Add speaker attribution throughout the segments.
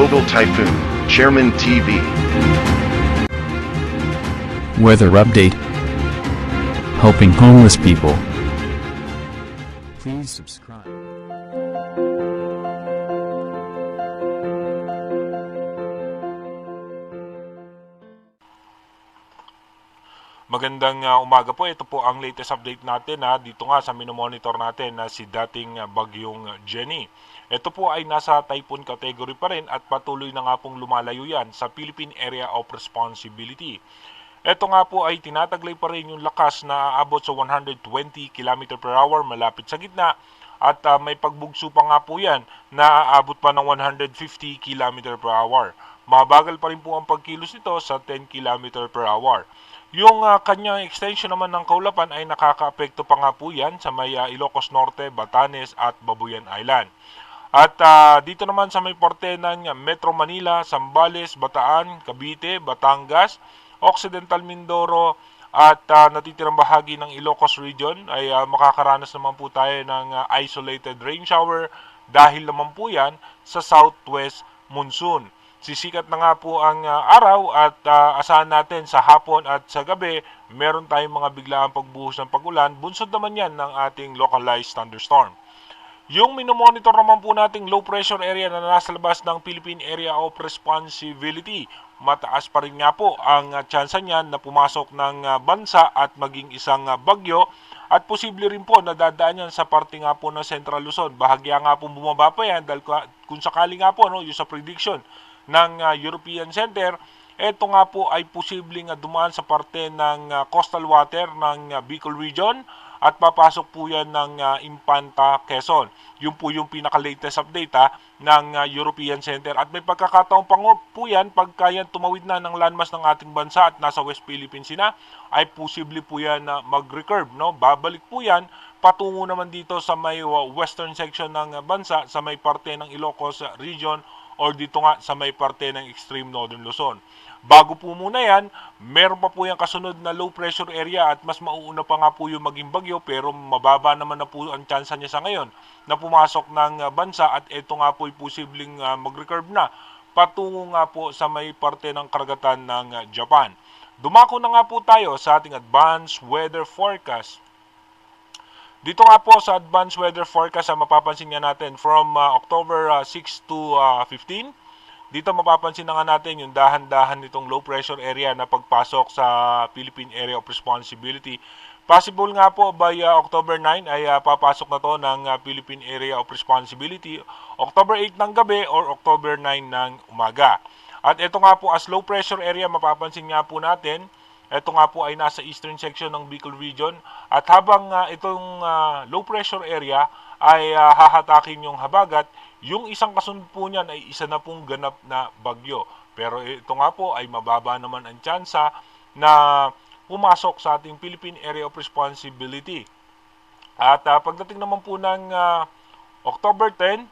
Speaker 1: Global Typhoon, Chairman TV.
Speaker 2: Weather update. Helping homeless people. Please subscribe.
Speaker 3: Magandang umaga po. Ito po ang latest update natin dito nga sa minomonitor natin na si dating bagyong Jenny. Ito po ay nasa typhoon category pa rin at patuloy na nga pong lumalayo yan sa Philippine Area of Responsibility. Ito nga po ay tinataglay pa rin yung lakas na aabot sa 120 km per hour malapit sa gitna at may pagbugso pa nga po yan na aabot pa ng 150 km per hour. Mabagal pa rin po ang pagkilos nito sa 10 km per hour. Yung kanyang extension naman ng kaulapan ay nakakaapekto pa nga po yan sa may Ilocos Norte, Batanes at Babuyan Island. At dito naman sa may parte ng Metro Manila, Zambales, Bataan, Cavite, Batangas, Occidental Mindoro at natitirang bahagi ng Ilocos Region ay makakaranas naman po tayo ng isolated rain shower dahil naman po yan sa southwest monsoon. Sisikat na nga po ang araw at asahan natin sa hapon at sa gabi meron tayong mga biglaang pagbuhos ng pag-ulan. Bunsod naman yan ng ating localized thunderstorm. Yung minomonitor naman po nating low pressure area na nasa labas ng Philippine Area of Responsibility, mataas pa rin nga po ang tsansa niyan na pumasok ng bansa at maging isang bagyo at posible rin po na dadaan yan sa parte nga po ng Central Luzon. Bahagya nga po bumaba pa yan dahil kung sakali nga po yung sa prediction ng European Center, ito nga po ay posibleng dumaan sa parte ng coastal water ng Bicol Region at papasok po yan ng Infanta, Quezon. Yun po yung pinaka-latest update ng European Center. At may pagkakataon pa po yan pagka yan tumawid na ng landmass ng ating bansa at nasa West Philippines na, ay posible po yan na mag-recurve. Babalik po yan patungo naman dito sa may western section ng bansa, sa may parte ng Ilocos Region or dito nga sa may parte ng extreme northern Luzon. Bago po muna yan, meron pa po yung kasunod na low pressure area at mas mauuna pa nga po yung maging bagyo pero mababa naman na po ang tsansa niya sa ngayon na pumasok ng bansa at ito nga po ay posibleng mag-recurve na patungo nga po sa may parte ng karagatan ng Japan. Dumako na nga po tayo sa ating advanced weather forecast. Dito nga po sa advanced weather forecast mapapansin nga natin from October 6 to 15. Dito mapapansin na nga natin yung dahan-dahan nitong low pressure area na pagpasok sa Philippine Area of Responsibility. Possible nga po by October 9 ay papasok na to ng Philippine Area of Responsibility. October 8 ng gabi or October 9 ng umaga. At ito nga po as low pressure area mapapansin nga po natin, ito nga po ay nasa eastern section ng Bicol Region at habang itong low pressure area ay hahatakin yung habagat, yung isang kasunod po niyan ay isa na pong ganap na bagyo. Pero ito nga po ay mababa naman ang tsansa na pumasok sa ating Philippine Area of Responsibility. At pagdating naman po ng October 10,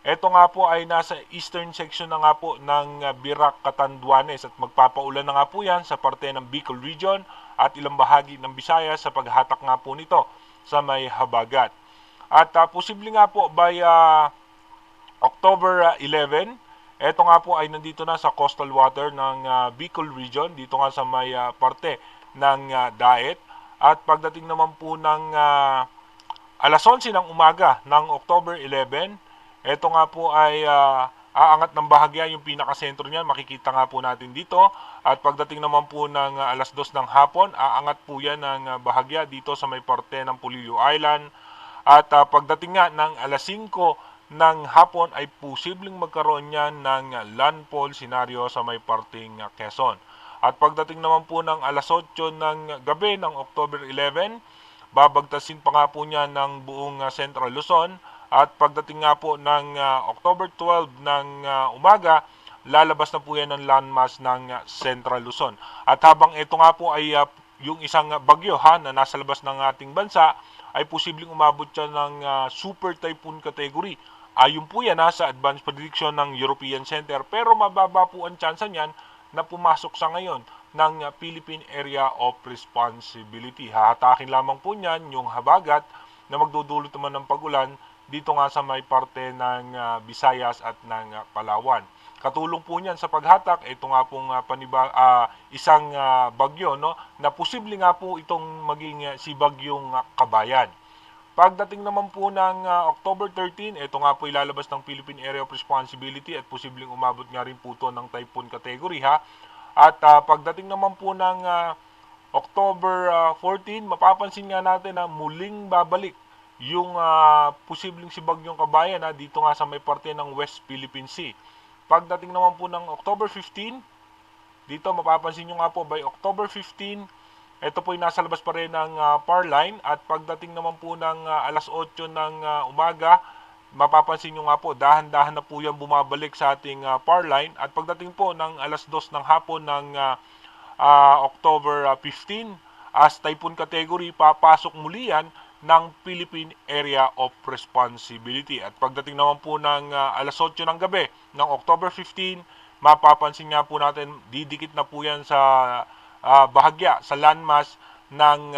Speaker 3: ito nga po ay nasa eastern section na nga po ng Birac, Catanduanes at magpapaulan na nga po yan sa parte ng Bicol Region at ilang bahagi ng Visayas sa paghatak nga po nito sa may habagat. At posible nga po by October 11, ito nga po ay nandito na sa coastal water ng Bicol Region, dito nga sa may parte ng Daet. At pagdating naman po ng alas 11 ng umaga ng October 11, ito nga po ay aangat ng bahagya yung pinakasentro niyan. Makikita nga po natin dito. At pagdating naman po ng alas 2 ng hapon, aangat po yan ng bahagya dito sa may parte ng Polillo Island. At pagdating nga ng alas 5 ng hapon ay posibleng magkaroon yan ng landfall scenario sa may parting Quezon. At pagdating naman po ng alas 8 ng gabi ng October 11, babagtasin pa nga po niya ng buong Central Luzon. At pagdating nga po ng October 12 ng umaga, lalabas na po yan ng landmass ng Central Luzon. At habang ito nga po ay yung isang bagyo na nasa labas ng ating bansa, ay posibleng umabot siya ng super typhoon category. Ayon po yan sa advanced prediction ng European Center. Pero mababa po ang tsansa niyan na pumasok sa ngayon ng Philippine Area of Responsibility. Hahatakin lamang po niyan yung habagat na magdudulot naman ng pag-ulan dito nga sa may parte ng Visayas at ng Palawan. Katulong po niyan sa paghatak, ito nga pong isang bagyo, no, na posible nga po itong maging si bagyong Kabayan. Pagdating naman po ng October 13, ito nga po ilalabas ng Philippine Area of Responsibility at posibleng umabot nga rin po ito ng typhoon category, ha. At pagdating naman po ng October 14, mapapansin nga natin na muling babalik yung posibleng si bagyong Kabayan, dito nga sa may parte ng West Philippine Sea. Pagdating naman po ng October 15, dito mapapansin nyo nga po by October 15, ito po ay nasa labas pa rin ng PAR line, at pagdating naman po ng alas 8 ng umaga, mapapansin nyo nga po dahan-dahan na po yan bumabalik sa ating PAR line, at pagdating po ng alas 2 ng hapon ng October 15, as typhoon category, papasok muli yan ng Philippine Area of Responsibility. At pagdating naman po ng alas 8 ng gabi ng October 15, mapapansin nga po natin, didikit na po yan sa bahagya, sa landmass ng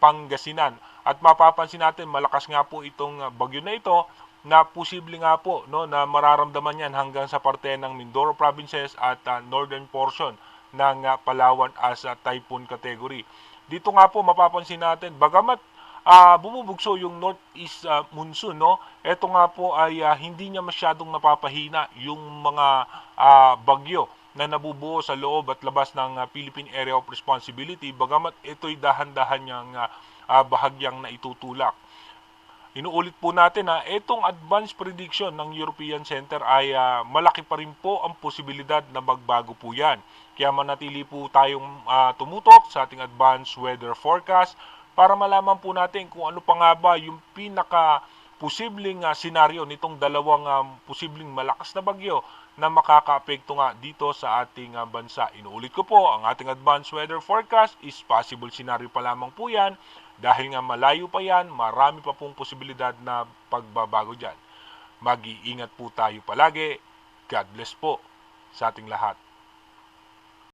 Speaker 3: Pangasinan. At mapapansin natin, malakas nga po itong bagyo na ito, na posible nga po, no, na mararamdaman yan hanggang sa parte ng Mindoro provinces at northern portion ng Palawan as typhoon category. Dito nga po mapapansin natin, bagamat bumubugso yung northeast monsoon, no, ito nga po ay hindi niya masyadong napapahina yung mga bagyo na nabubuo sa loob at labas ng Philippine Area of Responsibility, bagamat ito'y dahan-dahan niyang bahagyang na itutulak. Inuulit po natin na itong advanced prediction ng European Center ay malaki pa rin po ang posibilidad na magbago po yan. Kaya manatili po tayong tumutok sa ating advanced weather forecast para malaman po natin kung ano pa nga ba yung pinaka-posibleng senaryo nitong dalawang posibleng malakas na bagyo na makaka-apekto nga dito sa ating bansa. Inuulit ko po, ang ating advanced weather forecast is possible scenario pa lamang po yan. Dahil nga malayo pa yan, marami pa pong posibilidad na pagbabago dyan. Mag-iingat po tayo palagi. God bless po sa ating lahat.